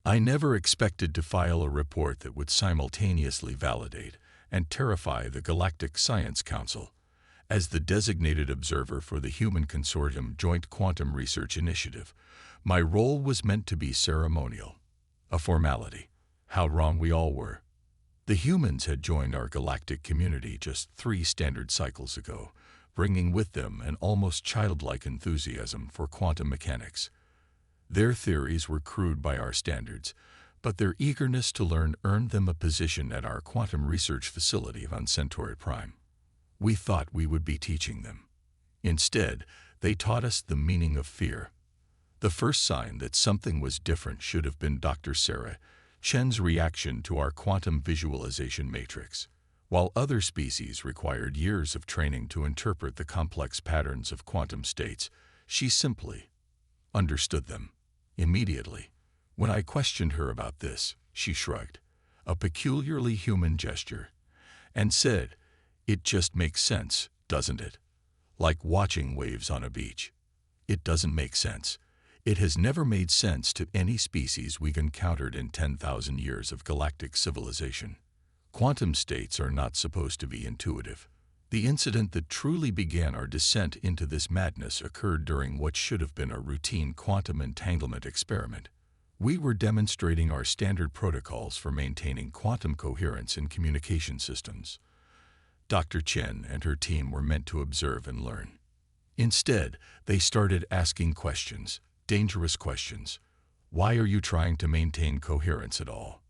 I never expected to file a report that would simultaneously validate and terrify the Galactic Science Council. As the designated observer for the Human Consortium Joint Quantum Research Initiative, my role was meant to be ceremonial, a formality. How wrong we all were. The humans had joined our galactic community just 3 standard cycles ago, bringing with them an almost childlike enthusiasm for quantum mechanics. Their theories were crude by our standards, but their eagerness to learn earned them a position at our quantum research facility on Centauri Prime. We thought we would be teaching them. Instead, they taught us the meaning of fear. The first sign that something was different should have been Dr. Sarah Chen's reaction to our quantum visualization matrix. While other species required years of training to interpret the complex patterns of quantum states, she simply understood them immediately. When I questioned her about this, she shrugged, a peculiarly human gesture, and said, "It just makes sense, doesn't it? Like watching waves on a beach. It doesn't make sense. It has never made sense to any species we've encountered in 10,000 years of galactic civilization. Quantum states are not supposed to be intuitive. The incident that truly began our descent into this madness occurred during what should have been a routine quantum entanglement experiment. We were demonstrating our standard protocols for maintaining quantum coherence in communication systems. Dr. Chen and her team were meant to observe and learn. Instead, they started asking questions. Dangerous questions. Why are you trying to maintain coherence at all?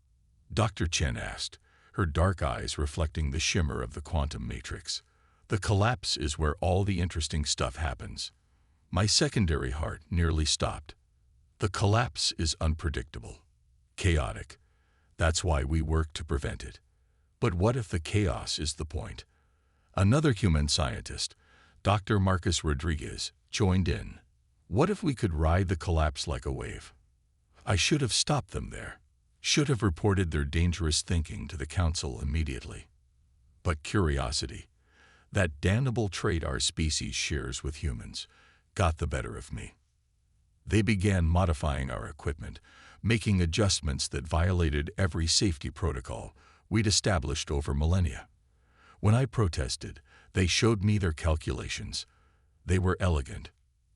Dr. Chen asked, her dark eyes reflecting the shimmer of the quantum matrix. The collapse is where all the interesting stuff happens. My secondary heart nearly stopped. The collapse is unpredictable, chaotic. That's why we work to prevent it. But what if the chaos is the point? Another human scientist, Dr. Marcus Rodriguez, joined in. What if we could ride the collapse like a wave? I should have stopped them there, should have reported their dangerous thinking to the council immediately. But curiosity, that damnable trait our species shares with humans, got the better of me. They began modifying our equipment, making adjustments that violated every safety protocol we'd established over millennia. When I protested, they showed me their calculations. They were elegant,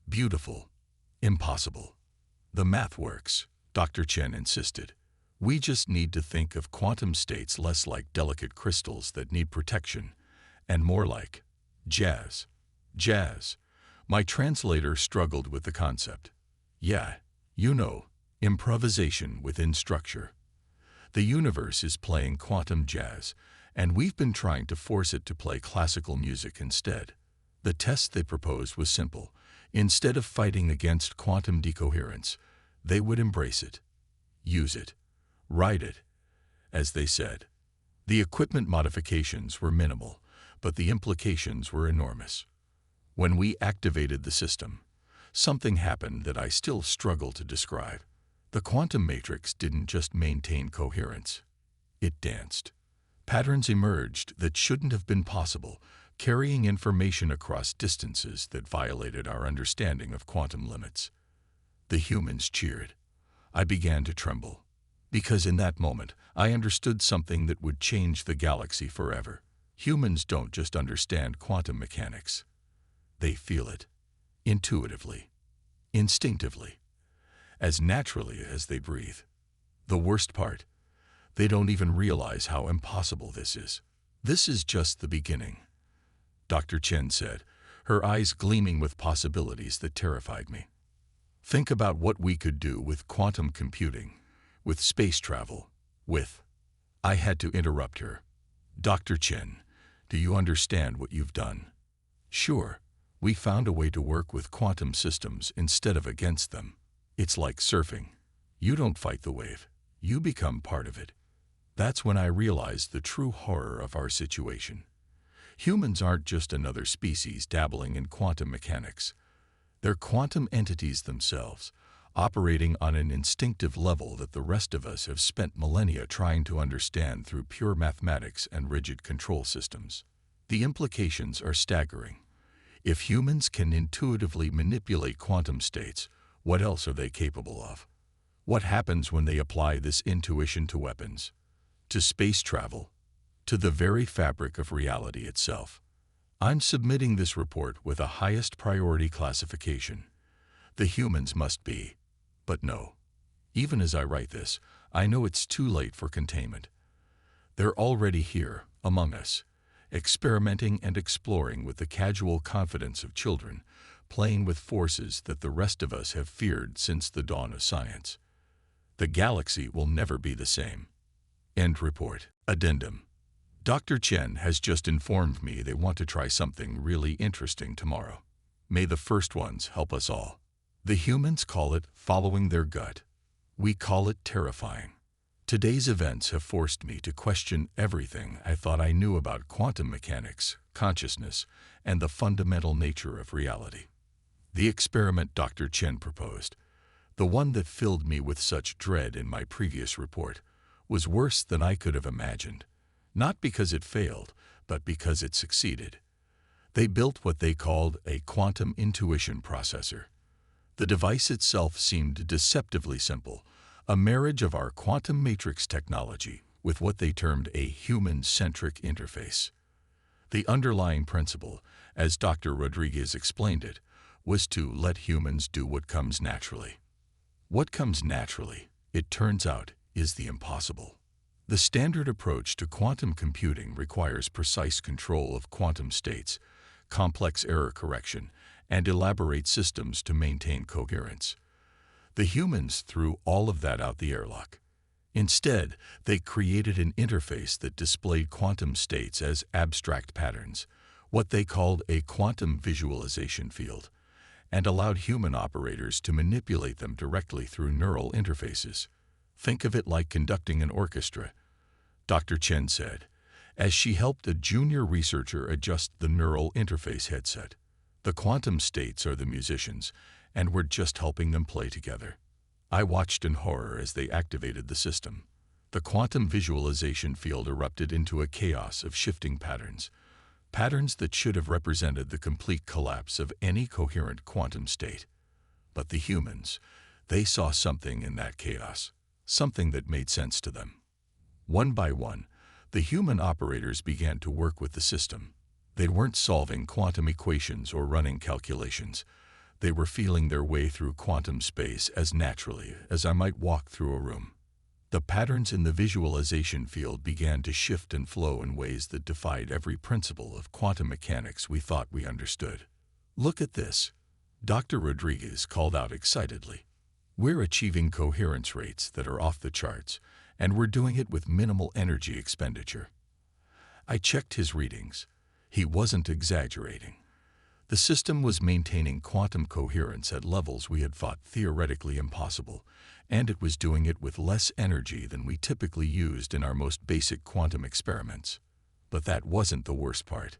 beautiful, impossible. The math works, Dr. Chen insisted. We just need to think of quantum states less like delicate crystals that need protection, and more like jazz. Jazz. My translator struggled with the concept. Yeah, you know, improvisation within structure. The universe is playing quantum jazz, and we've been trying to force it to play classical music instead. The test they proposed was simple. Instead of fighting against quantum decoherence, they would embrace it, use it, ride it, as they said. The equipment modifications were minimal, but the implications were enormous. When we activated the system, something happened that I still struggle to describe. The quantum matrix didn't just maintain coherence. It danced. Patterns emerged that shouldn't have been possible, carrying information across distances that violated our understanding of quantum limits. The humans cheered. I began to tremble, because in that moment I understood something that would change the galaxy forever. Humans don't just understand quantum mechanics. They feel it, intuitively, instinctively, as naturally as they breathe. The worst part, they don't even realize how impossible this is. This is just the beginning, Dr. Chen said, her eyes gleaming with possibilities that terrified me. Think about what we could do with quantum computing, with space travel, with... I had to interrupt her. Dr. Chen, do you understand what you've done? Sure, we found a way to work with quantum systems instead of against them. It's like surfing. You don't fight the wave, you become part of it. That's when I realized the true horror of our situation. Humans aren't just another species dabbling in quantum mechanics. They're quantum entities themselves, operating on an instinctive level that the rest of us have spent millennia trying to understand through pure mathematics and rigid control systems. The implications are staggering. If humans can intuitively manipulate quantum states, what else are they capable of? What happens when they apply this intuition to weapons, to space travel, to the very fabric of reality itself? I'm submitting this report with a highest priority classification. The humans must be. But no. Even as I write this, I know it's too late for containment. They're already here, among us, experimenting and exploring with the casual confidence of children, playing with forces that the rest of us have feared since the dawn of science. The galaxy will never be the same. End report. Addendum. Dr. Chen has just informed me they want to try something really interesting tomorrow. May the first ones help us all. The humans call it following their gut. We call it terrifying. Today's events have forced me to question everything I thought I knew about quantum mechanics, consciousness, and the fundamental nature of reality. The experiment Dr. Chen proposed, the one that filled me with such dread in my previous report, was worse than I could have imagined. Not because it failed, but because it succeeded. They built what they called a quantum intuition processor. The device itself seemed deceptively simple, a marriage of our quantum matrix technology with what they termed a human-centric interface. The underlying principle, as Dr. Rodriguez explained it, was to let humans do what comes naturally. What comes naturally, it turns out, is the impossible. The standard approach to quantum computing requires precise control of quantum states, complex error correction, and elaborate systems to maintain coherence. The humans threw all of that out the airlock. Instead, they created an interface that displayed quantum states as abstract patterns, what they called a quantum visualization field, and allowed human operators to manipulate them directly through neural interfaces. Think of it like conducting an orchestra, Dr. Chen said, as she helped a junior researcher adjust the neural interface headset. The quantum states are the musicians, and we're just helping them play together. I watched in horror as they activated the system. The quantum visualization field erupted into a chaos of shifting patterns, patterns that should have represented the complete collapse of any coherent quantum state. But the humans, they saw something in that chaos, something that made sense to them. One by one, the human operators began to work with the system. They weren't solving quantum equations or running calculations. They were feeling their way through quantum space as naturally as I might walk through a room. The patterns in the visualization field began to shift and flow in ways that defied every principle of quantum mechanics we thought we understood. Look at this, Dr. Rodriguez called out excitedly. We're achieving coherence rates that are off the charts, and we're doing it with minimal energy expenditure. I checked his readings. He wasn't exaggerating. The system was maintaining quantum coherence at levels we had thought theoretically impossible, and it was doing it with less energy than we typically used in our most basic quantum experiments. But that wasn't the worst part.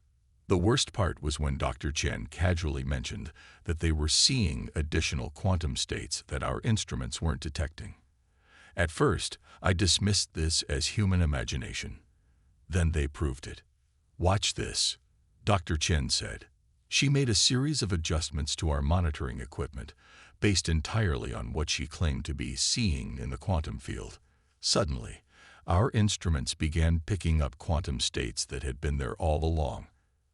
The worst part was when Dr. Chen casually mentioned that they were seeing additional quantum states that our instruments weren't detecting. At first, I dismissed this as human imagination. Then they proved it. Watch this, Dr. Chen said. She made a series of adjustments to our monitoring equipment, based entirely on what she claimed to be seeing in the quantum field. Suddenly, our instruments began picking up quantum states that had been there all along,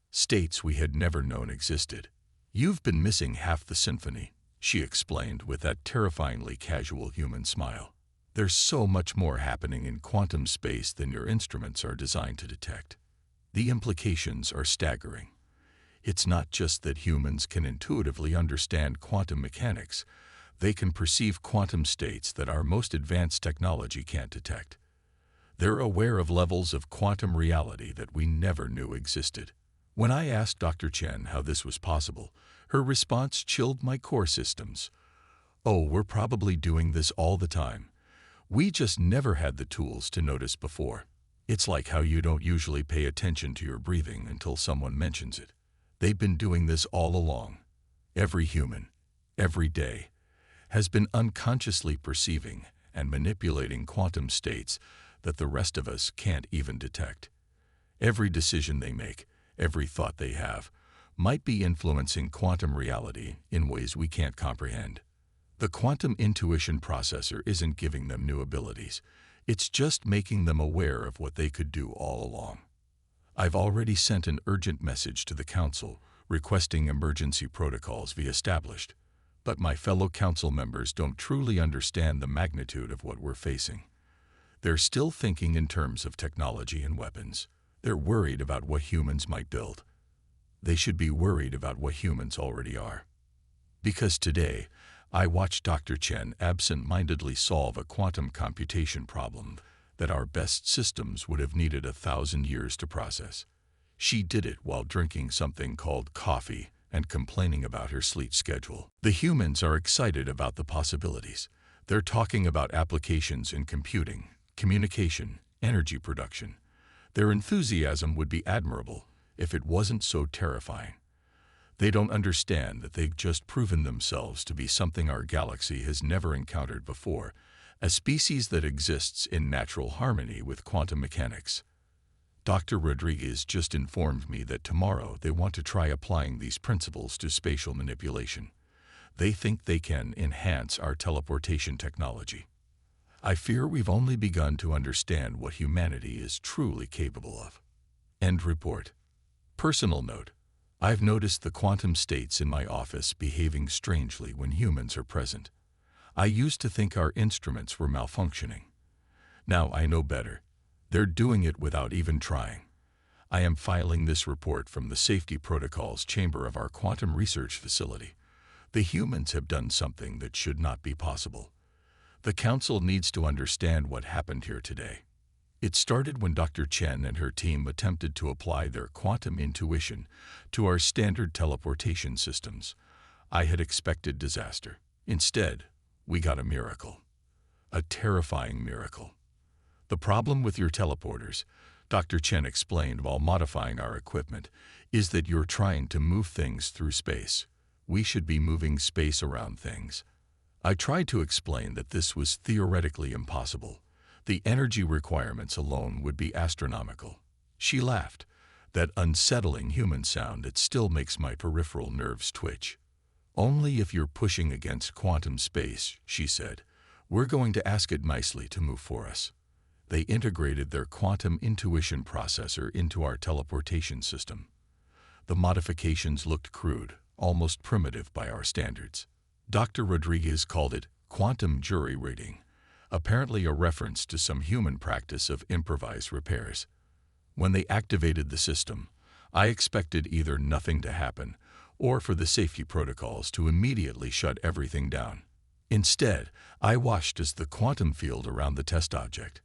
states we had never known existed. You've been missing half the symphony, she explained with that terrifyingly casual human smile. There's so much more happening in quantum space than your instruments are designed to detect. The implications are staggering. It's not just that humans can intuitively understand quantum mechanics. They can perceive quantum states that our most advanced technology can't detect. They're aware of levels of quantum reality that we never knew existed. When I asked Dr. Chen how this was possible, her response chilled my core systems. Oh, we're probably doing this all the time. We just never had the tools to notice before. It's like how you don't usually pay attention to your breathing until someone mentions it. They've been doing this all along. Every human, every day, has been unconsciously perceiving and manipulating quantum states that the rest of us can't even detect. Every decision they make, every thought they have, might be influencing quantum reality in ways we can't comprehend. The quantum intuition processor isn't giving them new abilities. It's just making them aware of what they could do all along. I've already sent an urgent message to the Council requesting emergency protocols be established, but my fellow Council members don't truly understand the magnitude of what we're facing. They're still thinking in terms of technology and weapons. They're worried about what humans might build. They should be worried about what humans already are. Because today, I watched Dr. Chen absent-mindedly solve a quantum computation problem that our best systems would have needed 1,000 years to process. She did it while drinking something called coffee and complaining about her sleep schedule. The humans are excited about the possibilities. They're talking about applications in computing, communication, energy production. Their enthusiasm would be admirable if it wasn't so terrifying. They don't understand that they've just proven themselves to be something our galaxy has never encountered before, a species that exists in natural harmony with quantum mechanics. Dr. Rodriguez just informed me that tomorrow they want to try applying these principles to spatial manipulation. They think they can enhance our teleportation technology. I fear we've only begun to understand what humanity is truly capable of. End report. Personal note. I've noticed the quantum states in my office behaving strangely when humans are present. I used to think our instruments were malfunctioning. Now I know better. They're doing it without even trying. I am filing this report from the Safety Protocols Chamber of our quantum research facility. The humans have done something that should not be possible. The Council needs to understand what happened here today. It started when Dr. Chen and her team attempted to apply their quantum intuition to our standard teleportation systems. I had expected disaster. Instead, we got a miracle. A terrifying miracle. The problem with your teleporters, Dr. Chen explained while modifying our equipment, is that you're trying to move things through space. We should be moving space around things. I tried to explain that this was theoretically impossible. The energy requirements alone would be astronomical. She laughed, that unsettling human sound that still makes my peripheral nerves twitch. Only if you're pushing against quantum space, she said. We're going to ask it nicely to move for us. They integrated their quantum intuition processor into our teleportation system. The modifications looked crude, almost primitive by our standards. Dr. Rodriguez called it quantum jury rigging, apparently a reference to some human practice of improvised repairs. When they activated the system, I expected either nothing to happen or for the safety protocols to immediately shut everything down. Instead, I watched as the quantum field around the test object,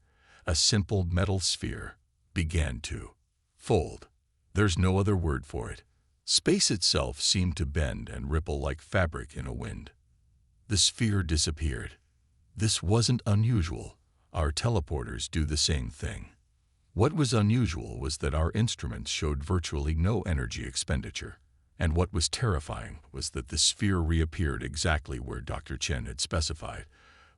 a simple metal sphere, began to fold. There's no other word for it. Space itself seemed to bend and ripple like fabric in a wind. The sphere disappeared. This wasn't unusual. Our teleporters do the same thing. What was unusual was that our instruments showed virtually no energy expenditure. And what was terrifying was that the sphere reappeared exactly where Dr. Chen had specified,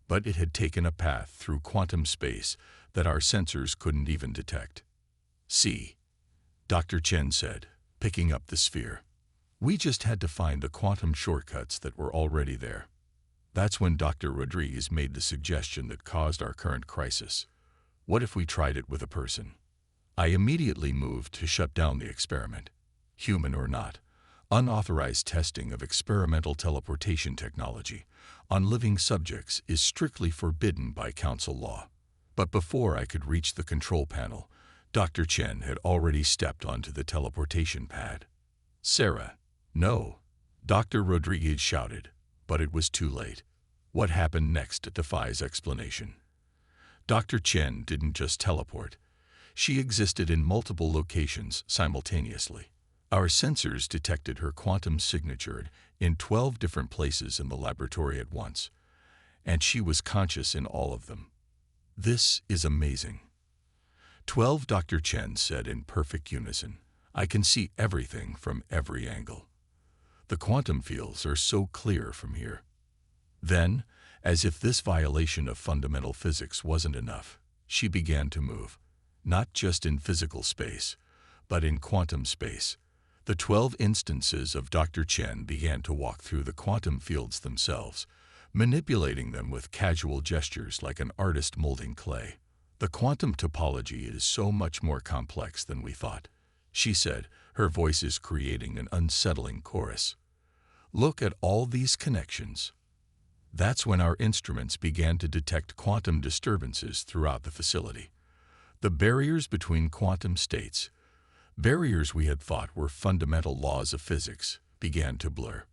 but it had taken a path through quantum space that our sensors couldn't even detect. See, Dr. Chen said, picking up the sphere. We just had to find the quantum shortcuts that were already there. That's when Dr. Rodriguez made the suggestion that caused our current crisis. What if we tried it with a person? I immediately moved to shut down the experiment. Human or not, unauthorized testing of experimental teleportation technology on living subjects is strictly forbidden by Council law. But before I could reach the control panel, Dr. Chen had already stepped onto the teleportation pad. Sarah, no, Dr. Rodriguez shouted, but it was too late. What happened next defies explanation. Dr. Chen didn't just teleport. She existed in multiple locations simultaneously. Our sensors detected her quantum signature in 12 different places in the laboratory at once, and she was conscious in all of them. This is amazing. 12, Dr. Chen said in perfect unison. I can see everything from every angle. The quantum fields are so clear from here. Then, as if this violation of fundamental physics wasn't enough, she began to move, not just in physical space, but in quantum space. The 12 instances of Dr. Chen began to walk through the quantum fields themselves, manipulating them with casual gestures like an artist molding clay. The quantum topology is so much more complex than we thought, she said, her voice is creating an unsettling chorus. Look at all these connections. That's when our instruments began to detect quantum disturbances throughout the facility. The barriers between quantum states, barriers we had thought were fundamental laws of physics, began to blur.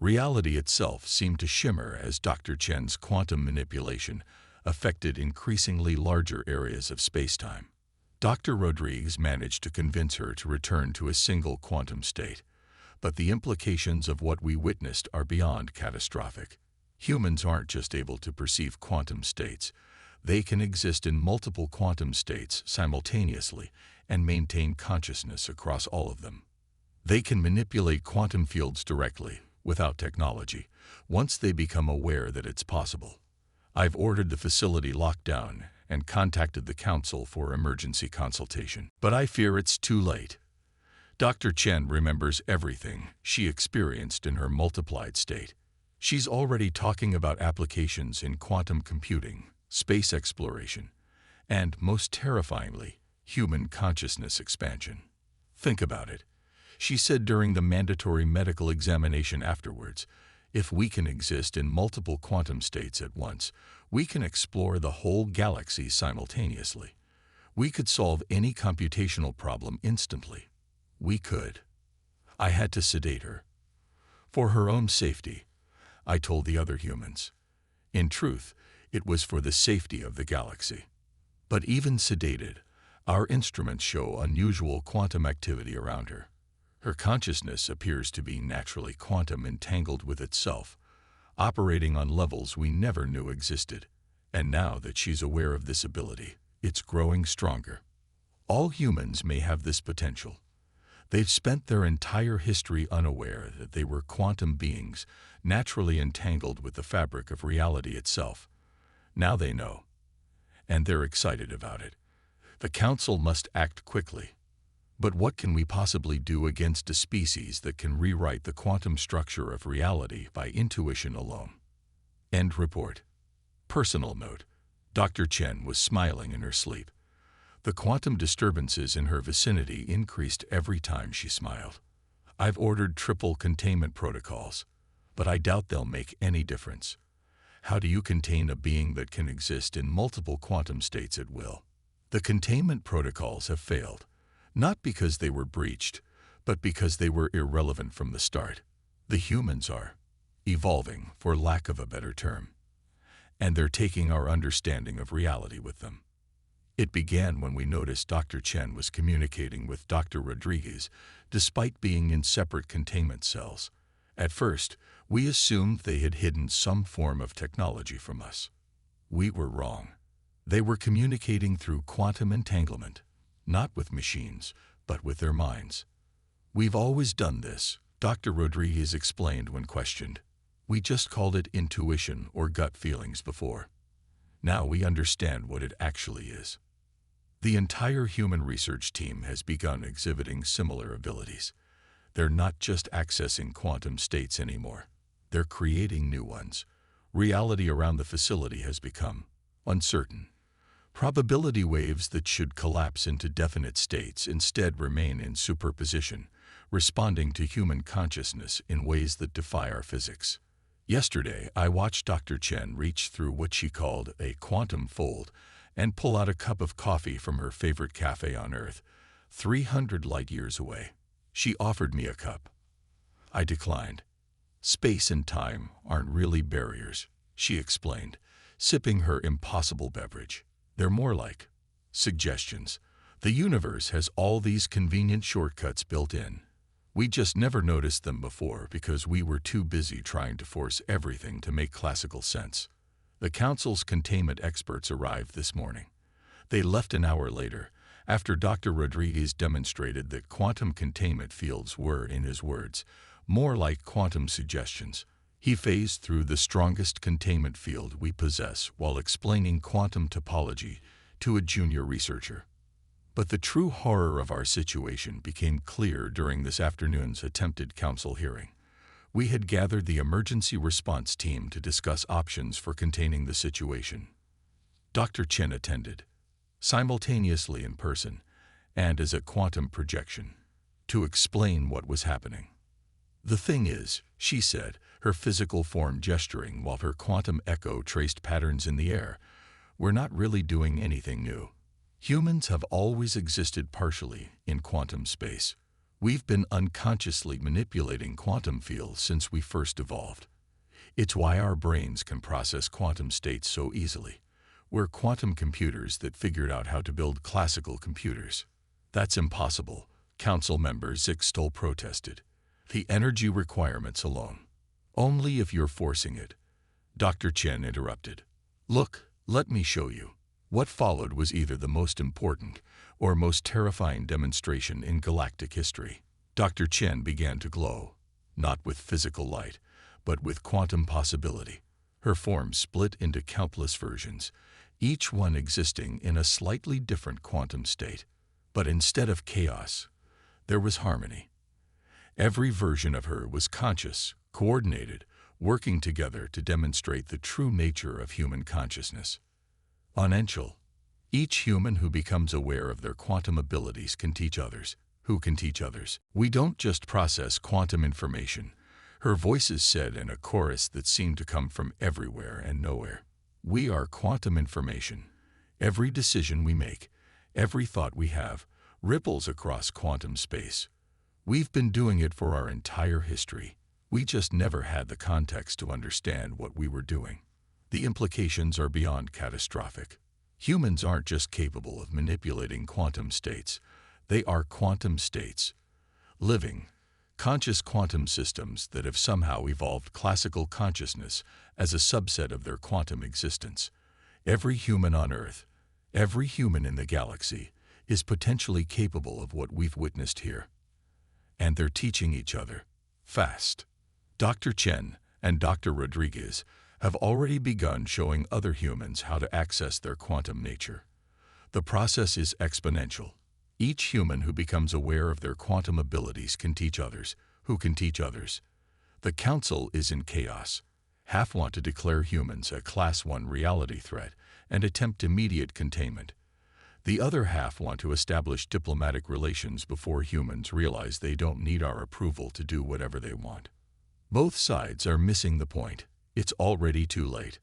Reality itself seemed to shimmer as Dr. Chen's quantum manipulation affected increasingly larger areas of spacetime. Dr. Rodriguez managed to convince her to return to a single quantum state, but the implications of what we witnessed are beyond catastrophic. Humans aren't just able to perceive quantum states, they can exist in multiple quantum states simultaneously and maintain consciousness across all of them. They can manipulate quantum fields directly, without technology, once they become aware that it's possible. I've ordered the facility locked down and contacted the council for emergency consultation, but I fear it's too late. Dr. Chen remembers everything she experienced in her multiplied state. She's already talking about applications in quantum computing, space exploration, and, most terrifyingly, human consciousness expansion. Think about it. She said during the mandatory medical examination afterwards, if we can exist in multiple quantum states at once, we can explore the whole galaxy simultaneously. We could solve any computational problem instantly. We could. I had to sedate her. For her own safety, I told the other humans. In truth, it was for the safety of the galaxy. But even sedated, our instruments show unusual quantum activity around her. Her consciousness appears to be naturally quantum entangled with itself, operating on levels we never knew existed. And now that she's aware of this ability, it's growing stronger. All humans may have this potential. They've spent their entire history unaware that they were quantum beings, naturally entangled with the fabric of reality itself. Now they know, and they're excited about it. The Council must act quickly. But what can we possibly do against a species that can rewrite the quantum structure of reality by intuition alone? End report. Personal note. Dr. Chen was smiling in her sleep. The quantum disturbances in her vicinity increased every time she smiled. I've ordered triple containment protocols, but I doubt they'll make any difference. How do you contain a being that can exist in multiple quantum states at will? The containment protocols have failed. Not because they were breached, but because they were irrelevant from the start. The humans are evolving, for lack of a better term, and they're taking our understanding of reality with them. It began when we noticed Dr. Chen was communicating with Dr. Rodriguez, despite being in separate containment cells. At first, we assumed they had hidden some form of technology from us. We were wrong. They were communicating through quantum entanglement. Not with machines, but with their minds. We've always done this, Dr. Rodriguez explained when questioned. We just called it intuition or gut feelings before. Now we understand what it actually is. The entire human research team has begun exhibiting similar abilities. They're not just accessing quantum states anymore. They're creating new ones. Reality around the facility has become uncertain. Probability waves that should collapse into definite states instead remain in superposition, responding to human consciousness in ways that defy our physics. Yesterday, I watched Dr. Chen reach through what she called a quantum fold and pull out a cup of coffee from her favorite cafe on Earth, 300 light-years away. She offered me a cup. I declined. Space and time aren't really barriers, she explained, sipping her impossible beverage. They're more like suggestions. The universe has all these convenient shortcuts built in. We just never noticed them before because we were too busy trying to force everything to make classical sense. The Council's containment experts arrived this morning. They left an hour later, after Dr. Rodriguez demonstrated that quantum containment fields were, in his words, more like quantum suggestions. He phased through the strongest containment field we possess while explaining quantum topology to a junior researcher. But the true horror of our situation became clear during this afternoon's attempted council hearing. We had gathered the emergency response team to discuss options for containing the situation. Dr. Chen attended, simultaneously in person and as a quantum projection, to explain what was happening. "The thing is," she said, her physical form gesturing while her quantum echo traced patterns in the air, "we're not really doing anything new. Humans have always existed partially in quantum space. We've been unconsciously manipulating quantum fields since we first evolved. It's why our brains can process quantum states so easily. We're quantum computers that figured out how to build classical computers." "That's impossible," Council member Zixtol protested. "The energy requirements alone." "Only if you're forcing it," Dr. Chen interrupted. "Look, let me show you." What followed was either the most important or most terrifying demonstration in galactic history. Dr. Chen began to glow, not with physical light, but with quantum possibility. Her form split into countless versions, each one existing in a slightly different quantum state. But instead of chaos, there was harmony. Every version of her was conscious, coordinated, working together to demonstrate the true nature of human consciousness. Unential. Each human who becomes aware of their quantum abilities can teach others, who can teach others. "We don't just process quantum information," her voices said in a chorus that seemed to come from everywhere and nowhere. "We are quantum information. Every decision we make, every thought we have, ripples across quantum space. We've been doing it for our entire history. We just never had the context to understand what we were doing. The implications are beyond catastrophic. Humans aren't just capable of manipulating quantum states. They are quantum states. Living, conscious quantum systems that have somehow evolved classical consciousness as a subset of their quantum existence. Every human on Earth, every human in the galaxy, is potentially capable of what we've witnessed here. And they're teaching each other. Fast." Dr. Chen and Dr. Rodriguez have already begun showing other humans how to access their quantum nature. The process is exponential. Each human who becomes aware of their quantum abilities can teach others, who can teach others. The Council is in chaos. Half want to declare humans a Class 1 reality threat and attempt immediate containment. The other half want to establish diplomatic relations before humans realize they don't need our approval to do whatever they want. Both sides are missing the point. It's already too late.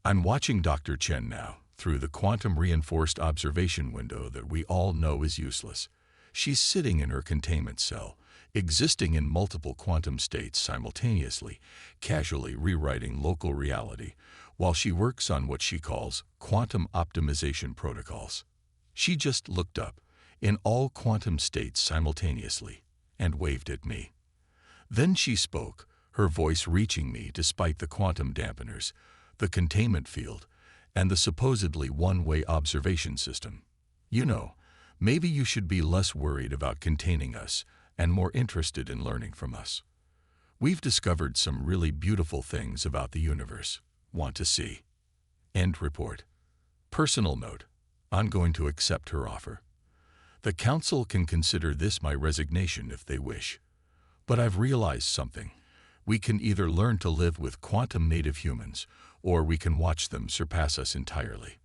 I'm watching Dr. Chen now, through the quantum-reinforced observation window that we all know is useless. She's sitting in her containment cell, existing in multiple quantum states simultaneously, casually rewriting local reality, while she works on what she calls quantum optimization protocols. She just looked up, in all quantum states simultaneously, and waved at me. Then she spoke, her voice reaching me despite the quantum dampeners, the containment field, and the supposedly one-way observation system. "You know, maybe you should be less worried about containing us and more interested in learning from us. We've discovered some really beautiful things about the universe. Want to see?" End report. Personal note. I'm going to accept her offer. The Council can consider this my resignation if they wish. But I've realized something. We can either learn to live with quantum-native humans, or we can watch them surpass us entirely.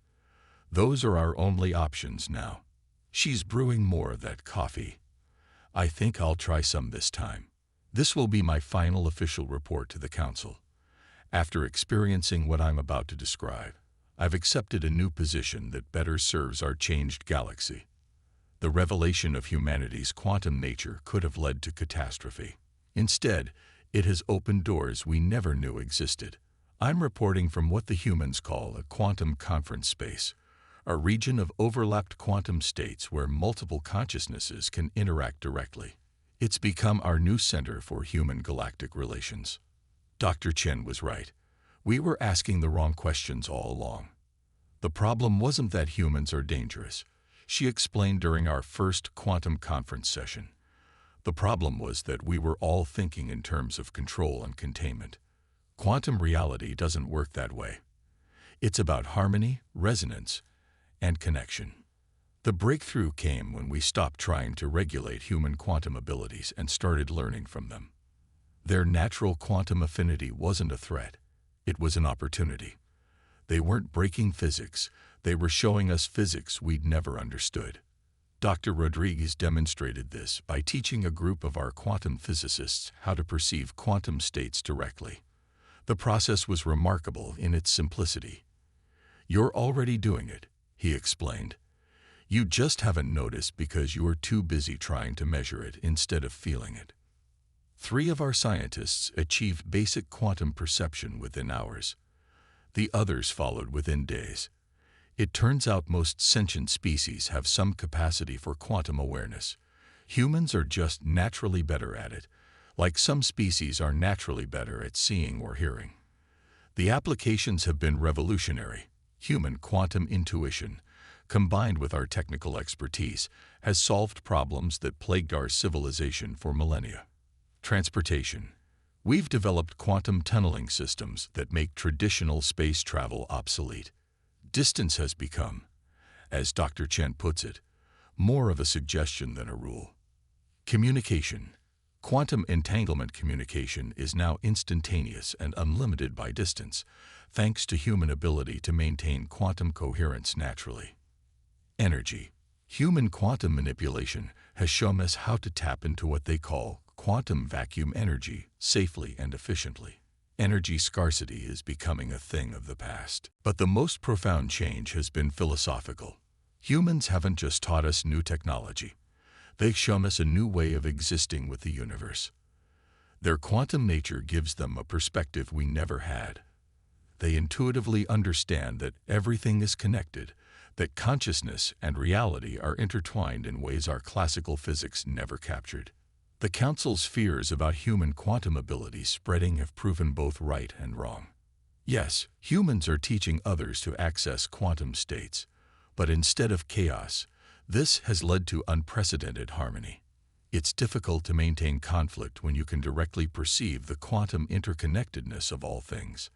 Those are our only options now. She's brewing more of that coffee. I think I'll try some this time. This will be my final official report to the Council. After experiencing what I'm about to describe, I've accepted a new position that better serves our changed galaxy. The revelation of humanity's quantum nature could have led to catastrophe. Instead, it has opened doors we never knew existed. I'm reporting from what the humans call a quantum conference space, a region of overlapped quantum states where multiple consciousnesses can interact directly. It's become our new center for human galactic relations. Dr. Chen was right. We were asking the wrong questions all along. The problem wasn't that humans are dangerous, she explained during our first quantum conference session. The problem was that we were all thinking in terms of control and containment. Quantum reality doesn't work that way. It's about harmony, resonance, and connection. The breakthrough came when we stopped trying to regulate human quantum abilities and started learning from them. Their natural quantum affinity wasn't a threat. It was an opportunity. They weren't breaking physics. They were showing us physics we'd never understood. Dr. Rodriguez demonstrated this by teaching a group of our quantum physicists how to perceive quantum states directly. The process was remarkable in its simplicity. "You're already doing it," he explained. "You just haven't noticed because you are too busy trying to measure it instead of feeling it." 3 of our scientists achieved basic quantum perception within hours. The others followed within days. It turns out most sentient species have some capacity for quantum awareness. Humans are just naturally better at it, like some species are naturally better at seeing or hearing. The applications have been revolutionary. Human quantum intuition, combined with our technical expertise, has solved problems that plagued our civilization for millennia. Transportation. We've developed quantum tunneling systems that make traditional space travel obsolete. Distance has become, as Dr. Chen puts it, more of a suggestion than a rule. Communication. Quantum entanglement communication is now instantaneous and unlimited by distance, thanks to human ability to maintain quantum coherence naturally. Energy. Human quantum manipulation has shown us how to tap into what they call quantum vacuum energy safely and efficiently. Energy scarcity is becoming a thing of the past. But the most profound change has been philosophical. Humans haven't just taught us new technology. They've shown us a new way of existing with the universe. Their quantum nature gives them a perspective we never had. They intuitively understand that everything is connected, that consciousness and reality are intertwined in ways our classical physics never captured. The Council's fears about human quantum abilities spreading have proven both right and wrong. Yes, humans are teaching others to access quantum states, but instead of chaos, this has led to unprecedented harmony. It's difficult to maintain conflict when you can directly perceive the quantum interconnectedness of all things.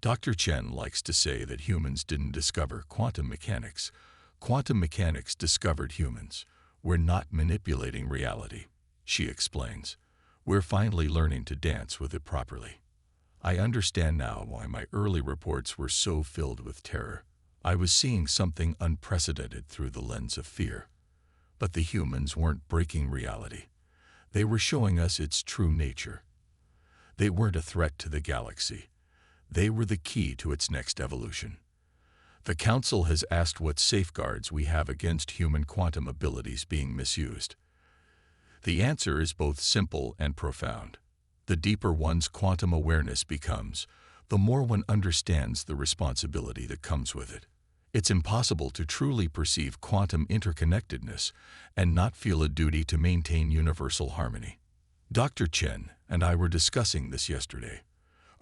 Dr. Chen likes to say that humans didn't discover quantum mechanics. Quantum mechanics discovered humans. We're not manipulating reality, she explains. We're finally learning to dance with it properly. I understand now why my early reports were so filled with terror. I was seeing something unprecedented through the lens of fear. But the humans weren't breaking reality. They were showing us its true nature. They weren't a threat to the galaxy. They were the key to its next evolution. The Council has asked what safeguards we have against human quantum abilities being misused. The answer is both simple and profound. The deeper one's quantum awareness becomes, the more one understands the responsibility that comes with it. It's impossible to truly perceive quantum interconnectedness and not feel a duty to maintain universal harmony. Dr. Chen and I were discussing this yesterday.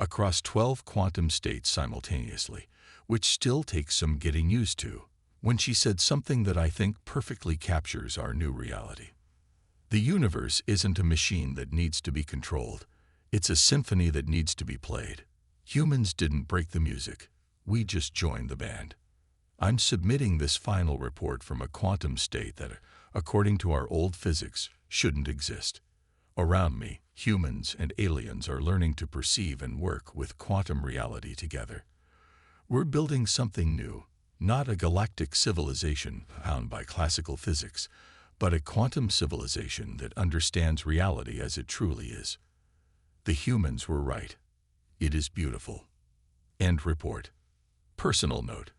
Across 12 quantum states simultaneously, which still takes some getting used to, when she said something that I think perfectly captures our new reality. The universe isn't a machine that needs to be controlled. It's a symphony that needs to be played. Humans didn't break the music. We just joined the band. I'm submitting this final report from a quantum state that, according to our old physics, shouldn't exist. Around me, humans and aliens are learning to perceive and work with quantum reality together. We're building something new, not a galactic civilization bound by classical physics, but a quantum civilization that understands reality as it truly is. The humans were right. It is beautiful. End report. Personal note.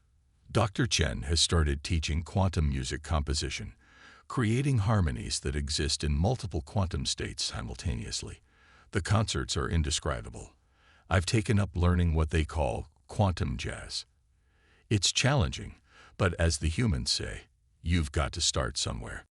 Dr. Chen has started teaching quantum music composition, creating harmonies that exist in multiple quantum states simultaneously. The concerts are indescribable. I've taken up learning what they call quantum jazz. It's challenging, but as the humans say, you've got to start somewhere.